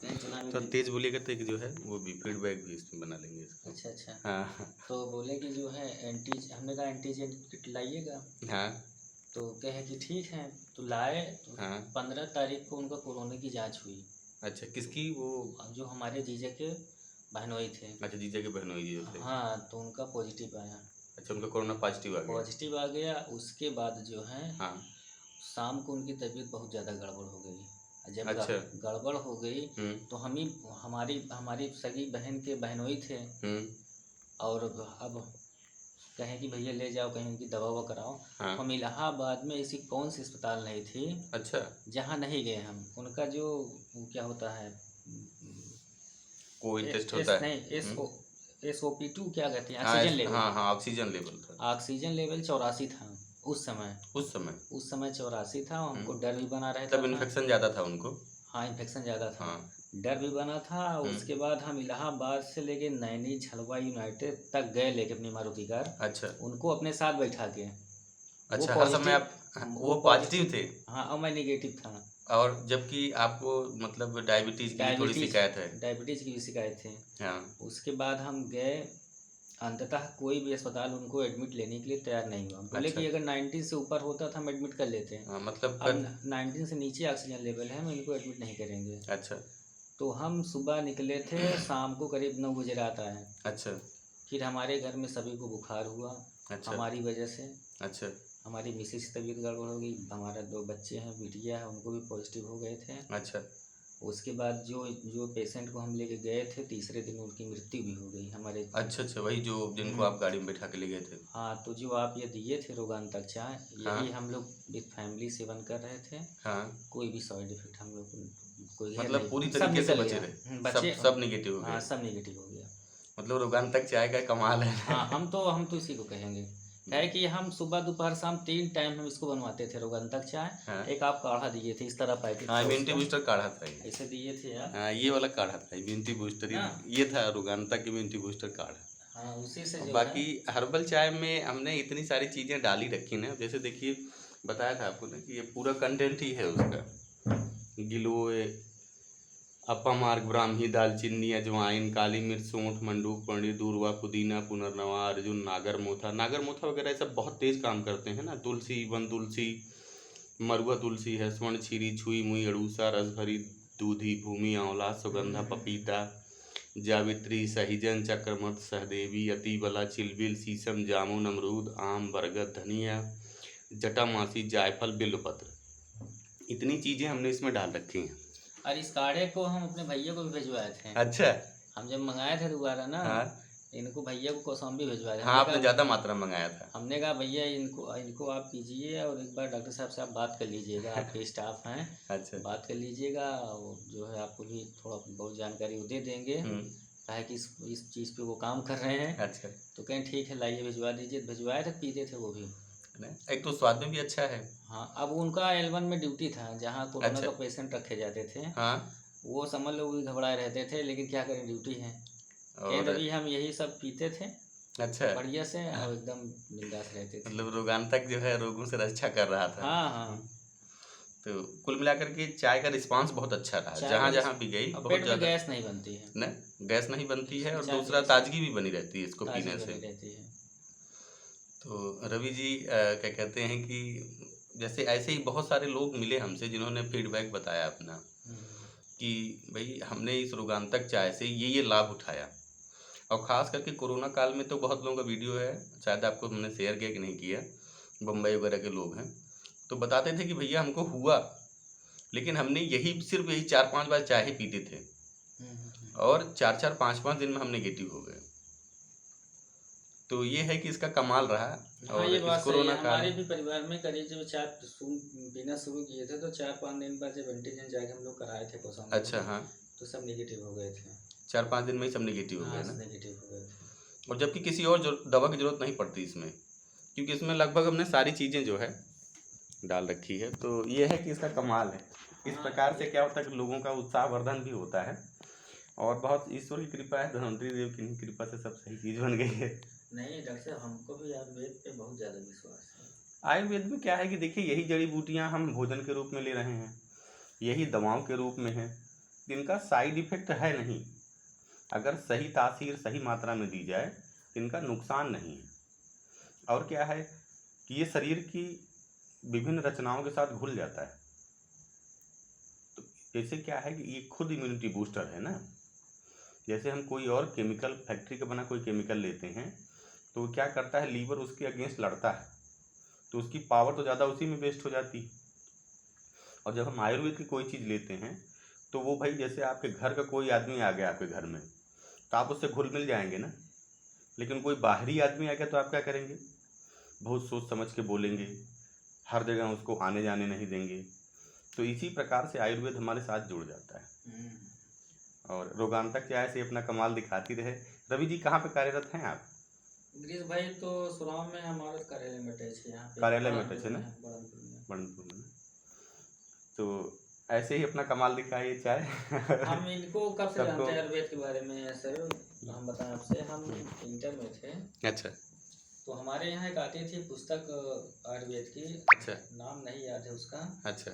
कहीं सुना भी तो नहीं। तेज बोलिएगा तो एक जो है वो भी फीडबैक भी इसमें बना लेंगे इसको। अच्छा अच्छा। हाँ तो बोले कि जो है एंटी, हमने कहा एंटीजन किट लाइएगा। हाँ तो कहे कि ठीक है। तो लाए तो हाँ। 15 तारीख को उनका कोरोना की जांच हुई। अच्छा, किसकी वो? अब जो हमारे जीजा के बहनोई थे। अच्छा, जीजा के बहनोई जी जो थे। हाँ, तो उनका पॉजिटिव आया। अच्छा, उनका कोरोना पॉजिटिव आ गया। पॉजिटिव आ गया, उसके बाद जो है हाँ। शाम को उनकी तबीयत बहुत ज़्यादा गड़बड़ हो गई। जब अच्छा। गड़बड़ हो गई तो हम ही, हमारी हमारी सगी बहन के बहनोई थे। और अब कहें कि भैया ले जाओ कहीं उनकी दवा ववा कराओ। हाँ। हम इलाहाबाद में ऐसी कौन सी अस्पताल नहीं थी अच्छा। जहाँ नहीं गए हम। उनका जो वो क्या होता है, कोई टेस्ट एस होता है। नहीं SO2 क्या कहते हैं, हाँ ऑक्सीजन लेवल। हाँ हाँ, ऑक्सीजन लेवल था। ऑक्सीजन लेवल 84 था उस समय। उस समय। 84 था। हमको डर भी बना रहता तब था। इन्फेक्शन ज़्यादा था उनको। हाँ, इन्फेक्शन ज़्यादा था। हाँ। डर भी बना था। उसके बाद हम इलाहाबाद से लेके नैनी झलवा यूनाइटेड तक गए लेके अपनी मारुति कार। अच्छा। उनको अपने साथ बैठा के। वो अच्छा, हर समय आप पॉजिटिव, वो पॉजिटिव थे। हाँ, और मैं निगेटिव था। और जबकि आपको मतलब डायबिटीज़ की भी थोड़ी शिकायत है। डायबिटीज़ की भी शिकायत थी। हाँ। उसके बाद हम गए। अंततः कोई भी अस्पताल उनको एडमिट लेने के लिए तैयार नहीं हुआ। बोले अच्छा। कि अगर 19 से ऊपर होता था हम एडमिट कर लेते हैं। हाँ, मतलब अब 19 से नीचे ऑक्सीजन लेवल है, हम इनको एडमिट नहीं करेंगे। अच्छा। तो हम सुबह निकले थे, शाम को करीब 9 बजे रात आए। अच्छा। फिर हमारे घर में सभी को बुखार हुआ। अच्छा। हमारी वजह से। अच्छा। हमारी मिसेस की तबीयत गड़बड़ हो गई। हमारा 2 बच्चे हैं, बिटिया है, उनको भी पॉजिटिव हो गए थे। अच्छा। उसके बाद जो जो पेशेंट को हम लेके गए थे, तीसरे दिन उनकी मृत्यु भी हो गई हमारे। अच्छा। अच्छा, वही जो जिनको आप गाड़ी में बैठा के ले गए थे। हाँ, तो जो आप ये दिए थे रोगांतक चाय, हाँ। यही हम लोग विद फैमिली सेवन कर रहे थे। हाँ। कोई भी साइड इफेक्ट हम लोग को कोई है मतलब नहीं, पूरी सब तरीके से निकल बचे गया। रहे। बचे। सब निगेटिव हो हाँ, गए। सब निगेटिव हो गया। मतलब रोगांतक चाय का कमाल है। हाँ, हम तो इसी को कहेंगे। है कि हम सुबह दोपहर शाम 3 टाइम हम इसको बनवाते थे रोगांतक चाय। हाँ। एक आप काढ़ा दिए थे, इस तरह पैकेट हाँ, था इम्यूनिटी उसका, बूस्टर काढ़ा था ये। ऐसे दिए थे यार। हाँ, ये वाला काढ़ा था इम्यूनिटी बूस्टर। ना। ये था रोगांतक इम्यूनिटी बूस्टर काढ़ा। हाँ, उसी से और जो है। बाकी हर्बल चाय में हमने इतनी सारी चीज़ें डाली रखी ना, जैसे देखिए बताया था आपको ना कि ये पूरा कंटेंट ही है उसका। गिलोय, अपामार्ग, ब्राह्मी, दालचीनी, अजवाइन, काली मिर्च, सौंठ, मंडूक, पंडी, दूर्वा, पुदीना, पुनर्नवा, अर्जुन, नागर मोथा वगैरह ये सब बहुत तेज काम करते हैं ना। तुलसी, वन तुलसी, मरुआ तुलसी है, स्वर्ण छीरी, छुई मुई, अड़ूसा, रसभरी, दूधी, भूमि आंवला, सुगंधा, पपीता, जावित्री, सहिजन, चक्रमत, सहदेवी, अतिबला, चिलबिल, शीशम, जामुन, अमरूद, आम, बरगद, धनिया, जटामासी, जायफल, बिल्वपत्र, इतनी चीज़ें हमने इसमें डाल रखी हैं। और इस काढ़े को हम अपने भैया को भी भिजवाए थे। अच्छा। हम जब मंगाए थे दोबारा ना, हाँ। इनको भैया को कौसाम्बी भिजवाए थे। हाँ, आपने ज़्यादा मात्रा में मंगाया था। हमने कहा भैया इनको इनको आप पीजिए और एक बार डॉक्टर साहब से आप बात कर लीजिएगा, आपके स्टाफ हैं। अच्छा। बात कर लीजिएगा, वो जो है आपको भी थोड़ा बहुत जानकारी वो दे देंगे। कहा कि इस चीज़ पे वो काम कर रहे हैं। अच्छा। तो कहें ठीक है लाइए भिजवा दीजिए। भिजवाए थे, पीते थे वो भी। एक तो स्वाद में भी अच्छा है। हाँ, अब उनका L1 में ड्यूटी था जहाँ कोरोना अच्छा। का पेशेंट रखे जाते थे। हाँ। वो समझ लो भी घबराए रहते थे, लेकिन क्या करें, ड्यूटी है। और तभी हम यही सब पीते थे अच्छा, बढ़िया से, और एकदम बिंदास रहते थे। मतलब रोगांतक जो है रोगों से रक्षा कर रहा था। हाँ हाँ। तो कुल मिलाकर के चाय का रिस्पांस बहुत अच्छा रहा, चाय जहाँ का जहाँ भी गई और बहुत पेट में ज़्यादा। गैस नहीं बनती है। न गैस नहीं बनती है, और चाय दूसरा पीने से ताजगी भी बनी रहती है इसको ताजगी पीने से। बनी रहती है। तो रवि जी क्या कहते हैं कि जैसे ऐसे ही बहुत सारे लोग मिले हमसे जिन्होंने फीडबैक बताया अपना कि भाई हमने इस रोगांतक चाय से ये लाभ उठाया। और ख़ास करके कोरोना काल में तो बहुत लोगों का वीडियो है, शायद आपको हमने शेयर किया कि नहीं किया, बम्बई वगैरह के लोग हैं, तो बताते थे कि भैया हमको हुआ, लेकिन हमने सिर्फ यही 4-5 बार चाय ही पीते थे, और 4-4 5-5 दिन में हम नेगेटिव हो गए। तो ये है कि इसका कमाल रहा। हाँ, और ये इस बात सही कोरोना है। काल हमारे भी परिवार में करीब जब चाय पीना शुरू किए थे तो 4-5 दिन बाद जब एंटीजन जाके हम लोग कराए थे कौसाम्बी अच्छा। में, हाँ, तो सब निगेटिव हो गए थे। 4-5 दिन में ही सब नेगेटिव हो हाँ, गए ना। नेगेटिव हो गए थे। और जबकि किसी और दवा की ज़रूरत नहीं पड़ती इसमें, क्योंकि इसमें लगभग हमने सारी चीज़ें जो है डाल रखी है। तो ये है कि इसका कमाल है। इस प्रकार से क्या होता है कि लोगों का उत्साहवर्धन भी होता है, और बहुत ईश्वर की कृपा है, धन्वंतरी देव की कृपा से सब सही चीज़ बन गई है। नहीं डॉक्टर साहब, हमको भी आयुर्वेद पे बहुत ज़्यादा विश्वास है। आयुर्वेद में क्या है कि देखिए यही जड़ी बूटियाँ हम भोजन के रूप में ले रहे हैं, यही दवाओं के रूप में है, इनका साइड इफेक्ट है नहीं, अगर सही तासीर सही मात्रा में दी जाए तो इनका नुकसान नहीं है। और क्या है कि ये शरीर की विभिन्न रचनाओं के साथ घुल जाता है। तो जैसे क्या है कि ये खुद इम्यूनिटी बूस्टर है ना। जैसे हम कोई और केमिकल, फैक्ट्री का बना कोई केमिकल लेते हैं तो वो क्या करता है, लीवर उसके अगेंस्ट लड़ता है, तो उसकी पावर तो ज़्यादा उसी में वेस्ट हो जाती। और जब हम आयुर्वेद की कोई चीज़ लेते हैं तो वो भाई जैसे आपके घर का कोई आदमी आ गया आपके घर में तो आप उससे घुल मिल जाएंगे ना। लेकिन कोई बाहरी आदमी आ गया तो आप क्या करेंगे, बहुत सोच समझ के बोलेंगे, हर जगह उसको आने जाने नहीं देंगे। तो इसी प्रकार से आयुर्वेद हमारे साथ जुड़ जाता है। और रोगांतक चाय से अपना कमाल दिखाती रहे। रवि जी कहाँ पे कार्यरत हैं आप? गिरीश भाई तो सुराम में हमारा कार्यालय में अटैच है, यहाँ पे कार्यालय में अटैच है ना, बड़नपुर में। तो ऐसे ही अपना कमाल दिखाइए चाय। हम इनको कब से जानते हैं आयुर्वेद के बारे में सर? हम बताएं आपसे, हम इंटर में थे। अच्छा। तो हमारे यहाँ एक आती थी पुस्तक आयुर्वेद की। अच्छा। नाम नहीं याद है उसका। अच्छा।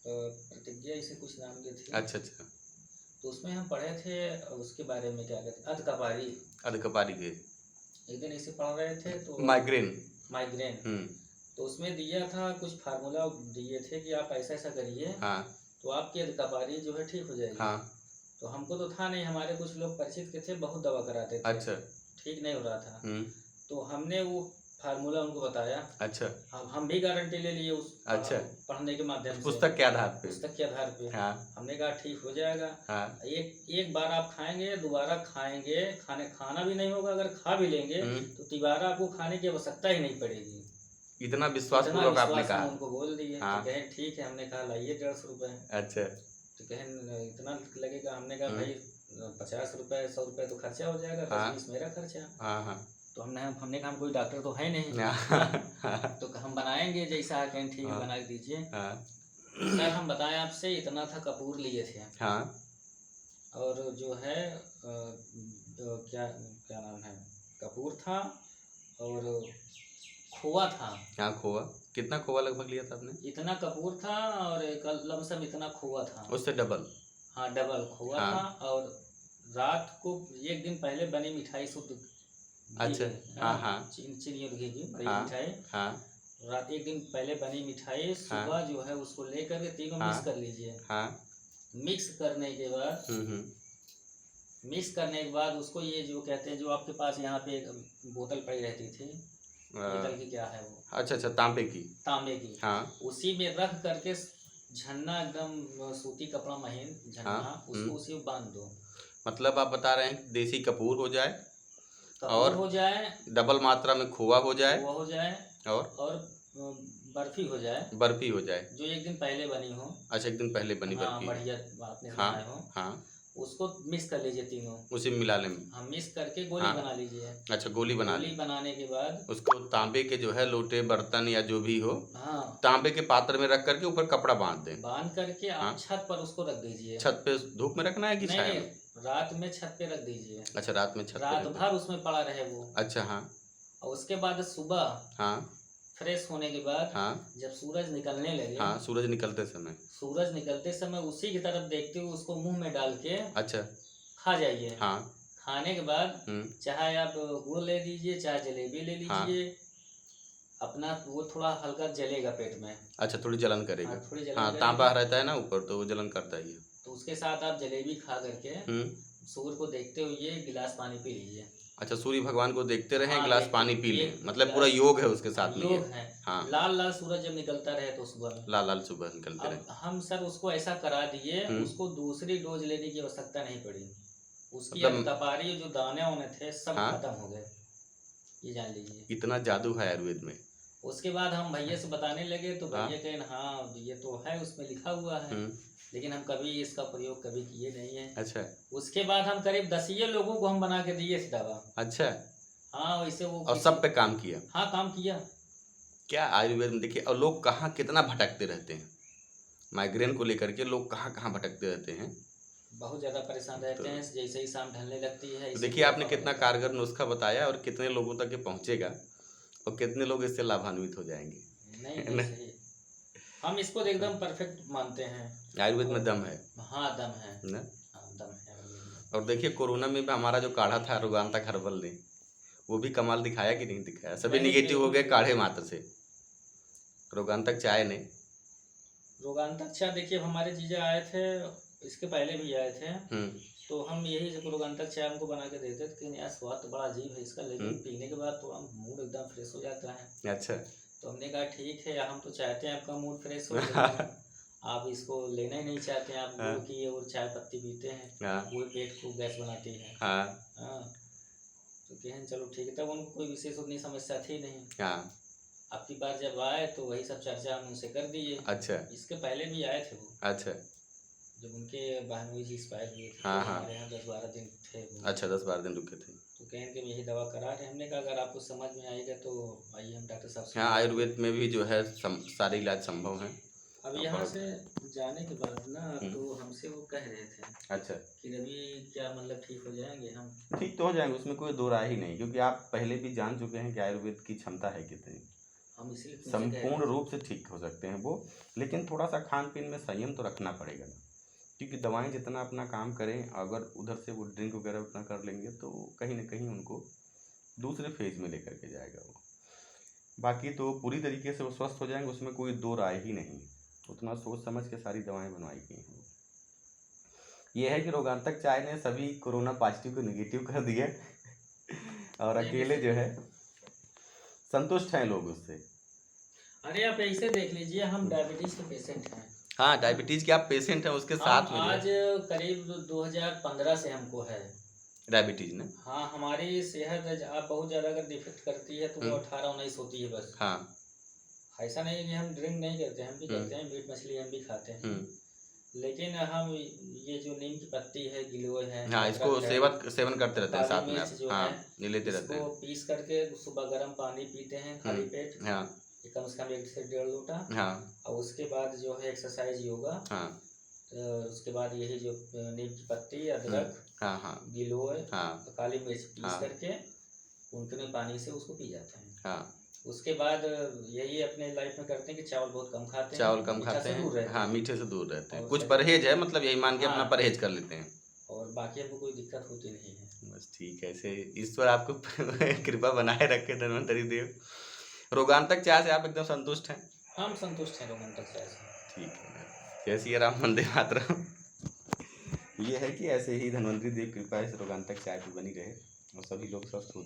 प्रतिज्ञा इसे कुछ नाम की थी। अच्छा अच्छा। तो उसमें हम पढ़े थे उसके बारे में, क्या कहते हैं, अधकपारी। अधकपारी के एक दिन इसे पढ़ रहे थे तो माइग्रेन। तो उसमें दिया था कुछ फार्मूला दिए थे कि आप ऐसा ऐसा करिए। हाँ। तो आपकी अधकपारी जो है ठीक हो जाएगी। हाँ। तो हमको तो था नहीं, हमारे कुछ लोग परिचित के थे, बहुत दवा कराते थे। अच्छा। ठीक नहीं हो रहा था। तो हमने वो फार्मूला उनको बताया। अच्छा। हम भी गारंटी ले लिए उस अच्छा पढ़ने के माध्यम से, पुस्तक के आधार पे। पुस्तक के आधार पे। हाँ। हमने कहा ठीक हो जाएगा। हाँ। एक बार आप खाएंगे, दोबारा खाएंगे, खाना भी नहीं होगा। अगर खा भी लेंगे तो दोबारा आपको खाने की आवश्यकता ही नहीं पड़ेगी। इतना विश्वासपूर्वक आपने कहा। उनको बोल दिए। हाँ। तो कहे ठीक है। हमने कहा लाइए 150 रुपए। अच्छा। तो कहे इतना लगेगा? हमने कहा भाई 50 रुपए 100 रुपए तो खर्चा हो जाएगा। 10-20 मेरा खर्चा। हाँ। तो हमने कहा हम कोई डॉक्टर तो है नहीं। तो हम बनाएंगे जैसा कहें ठीक है, बना दीजिए। सर हम बताएं आपसे, इतना था कपूर लिए थे। हाँ। और जो है क्या क्या नाम है, कपूर था और खोआ था। हाँ खोआ। कितना खोआ लगभग लिया था आपने? इतना कपूर था और लमसम इतना खोआ था। उससे डबल? हाँ डबल खोआ था। और रात को एक दिन पहले बनी मिठाई शुद्ध। अच्छा। हाँ। चीनी और घी की बड़ी मिठाई। हाँ। रात एक दिन पहले बनी मिठाई, सुबह जो है उसको लेकर के तीनों मिक्स कर लीजिए। मिक्स करने के बाद उसको, ये जो कहते हैं, जो आपके पास यहाँ पे एक बोतल पड़ी रहती थी, बोतल की क्या है वो? अच्छा तांबे की। हाँ। उसी में रख करके झन्ना, एकदम सूती कपड़ा महीन झन्ना, उसको उसी में बांध दो। मतलब आप बता रहे हैं देसी कपूर हो जाए और हो जाए, डबल मात्रा में खोआ हो जाए, और बर्फी हो जाए, जो एक दिन पहले बनी हो। अच्छा, एक दिन पहले बनी बर्फी। बढ़िया आपने बनाए हो। हाँ। उसको मिक्स कर लीजिए तीनों, उसी में मिला लें। हम मिक्स करके गोली बना लीजिए। अच्छा, गोली बनाने के बाद उसको तांबे के जो है लोटे बर्तन या जो भी हो, तांबे के पात्र में रख करके ऊपर कपड़ा बांध दें। बांध करके आप छत पर उसको रख दीजिए। छत पे धूप में रखना है कि छाया में? रात में छत पे रख दीजिए। अच्छा, रात में छत पे, रात भर उसमें पड़ा रहे वो। अच्छा। हाँ। और उसके बाद सुबह फ्रेश होने के बाद, जब सूरज निकलने लगे, सूरज निकलते समय उसी की तरफ देखते हुए उसको मुंह में डाल के अच्छा खा जाइए। खाने के बाद चाहे आप गुड़ ले लीजिए, चाहे जलेबी ले लीजिए। अपना वो थोड़ा हल्का जलेगा पेट में। अच्छा, थोड़ी जलन करेगा। थोड़ी जलन तांबा रहता है ना ऊपर, तो वो जलन करता ही है। तो उसके साथ आप जलेबी खा करके सूर्य को देखते हुए गिलास पानी पी लीजिए। अच्छा, सूर्य भगवान को देखते रहें, गिलास पानी पी लें। मतलब पूरा योग है उसके साथ में। योग है। लाल सूरज जब निकलता रहे तो सुबह में लाल सुबह निकलते रहे। हम सर उसको ऐसा करा दिए, उसको दूसरी डोज लेने की आवश्यकता नहीं पड़ी। उसकी तपारी जो दाने होने थे सब खत्म हो गए, ये जान लीजिए। इतना जादू है आयुर्वेद में। उसके बाद हम भैया से बताने लगे तो भैया कहें हाँ ये तो है, उसमें लिखा हुआ है, लेकिन हम कभी इसका प्रयोग कभी किए नहीं है। अच्छा। उसके बाद हम करीब 10 लोगों को हम बना के दिए थे दवा। अच्छा। हाँ, वैसे वो और सब पे काम किया? हाँ, काम किया। क्या आयुर्वेद में देखिए, और लोग कहाँ कितना भटकते रहते हैं माइग्रेन को लेकर के। लोग कहाँ भटकते रहते हैं, बहुत ज्यादा परेशान रहते हैं। जैसे ही शाम ढलने लगती है, तो देखिए आपने कितना कारगर नुस्खा बताया और कितने लोगों तक ये पहुँचेगा और कितने लोग इससे लाभान्वित हो जाएंगे। नहीं। हम इसको तो एकदम परफेक्ट मानते हैं। आयुर्वेद में दम है। हाँ दम है ना। हाँ दम है आयुर्वेद में। और देखिए कोरोना में भी हमारा जो काढ़ा था रोगांतक हर्बल ने, वो भी कमाल दिखाया कि नहीं दिखाया? सभी नहीं, निगेटिव हो गए बिल्कुल। काढ़े मात्र से। रोगांतक चाय ने। रोगांतक चाय देखिए हमारे जीजा आए थे, इसके पहले भी आए थे, तो हम यही जो रोगांतक चाय हमको बना के देते थे कि यार स्वाद तो बड़ा अजीब है इसका, लेकिन पीने के बाद थोड़ा मूड एकदम फ्रेश हो जाता है। अच्छा। तो हमने कहा ठीक है, हम तो चाहते हैं आपका मूड फ्रेश हो, लेकिन आप इसको लेना ही नहीं चाहते हैं, आप गुड़ की और चाय पत्ती पीते हैं, वो पेट को गैस बनाती है। हाँ तो कहें चलो ठीक है, तब उनको कोई विशेष उतनी समस्या थी नहीं। अब की बार जब आए तो वही सब चर्चा हम उनसे कर दिए। अच्छा। इसके पहले भी आए थे वो। अच्छा। जब उनके बहनोई जी एक्सपायर हुए थे, हाँ, तो हमारे यहाँ 10-12 दिन थे वो। अच्छा 10-12 दिन रुके थे। तो कहें कि यही दवा करा रहे, हमने कहा अगर आपको समझ में आएगा तो आइए हम डॉक्टर साहब से। हाँ आयुर्वेद में भी जो है सारे इलाज संभव हैं। अब यहाँ से जाने के बाद ना तो हमसे वो कह रहे थे अच्छा कि रवि क्या मतलब ठीक हो जाएंगे हम? ठीक तो हो जाएंगे, उसमें कोई दो राय ही नहीं, क्योंकि आप पहले भी जान चुके हैं कि आयुर्वेद की क्षमता है कितनी। हम इसलिए संपूर्ण रूप से ठीक हो सकते हैं वो, लेकिन थोड़ा सा खान पीन में संयम तो रखना पड़ेगा ना, क्योंकि दवाएं जितना अपना काम करें, अगर उधर से वो ड्रिंक वगैरह उतना कर लेंगे तो कहीं ना कहीं उनको दूसरे फेज में लेकर के जाएगा वो। बाकी तो पूरी तरीके से वो स्वस्थ हो जाएंगे, उसमें कोई दो राय ही नहीं। उतना सोच समझ के सारी दवाएं बनवाई गई हैं। ये है कि रोगांतक चाय ने सभी कोरोना पॉजिटिव को निगेटिव कर दिया और अकेले जो है संतुष्ट हैं लोग उससे। अरे आप ऐसे देख लीजिए, हम डायबिटीज के पेशेंट हैं। हाँ डायबिटीज के आप पेशेंट हैं, उसके साथ में आज करीब 2015 से हमको है डायबिटीज ना। हाँ हमारी सेहत आप बहुत ज़्यादा अगर डिफेक्ट करती है तो वो 18-19 होती है बस। हाँ ऐसा नहीं है कि हम ड्रिंक नहीं करते हैं, हम भी करते हैं, मीट मछली हम भी खाते हैं, लेकिन हम ये जो नीम की पत्ती है, गिलोय है, हाँ इसको सेवन करते रहते हैं साथ में आप। हाँ ये लेते रहते हैं। इसको पीस करके सुबह गर्म पानी पीते हैं खाली पेट। हाँ कम से कम 1 से 1.5 लोटा। हाँ और उसके बाद जो है एक्सरसाइज योगा। हाँ तो उसके बाद यही जो नीम की पत्ती, अदरक, हाँ हाँ गिलोय, हाँ काली मिर्च पीस करके उनके पानी से उसको पी जाते हैं। हाँ उसके बाद यही अपने लाइफ में करते हैं कि चावल बहुत कम खाते हैं, चावल कम खाते हैं। हाँ मीठे से दूर रहते हैं, कुछ परहेज है, मतलब यही मान के अपना परहेज कर लेते हैं और बाकी आपको कोई दिक्कत होती नहीं है। बस ठीक है। ऐसे ईश्वर आपको कृपा बनाए रखे धन्वंतरी देव। रोगांतक चाय से आप एकदम संतुष्ट हैं? हम संतुष्ट हैं रोगांतक चाय से। ठीक है, जय श्री राम, वंदे मातरम। ये है कि ऐसे ही धन्वंतरी देव कृपा इस रोगांतक चाय पे बनी रहे और सभी लोग स्वस्थ हो।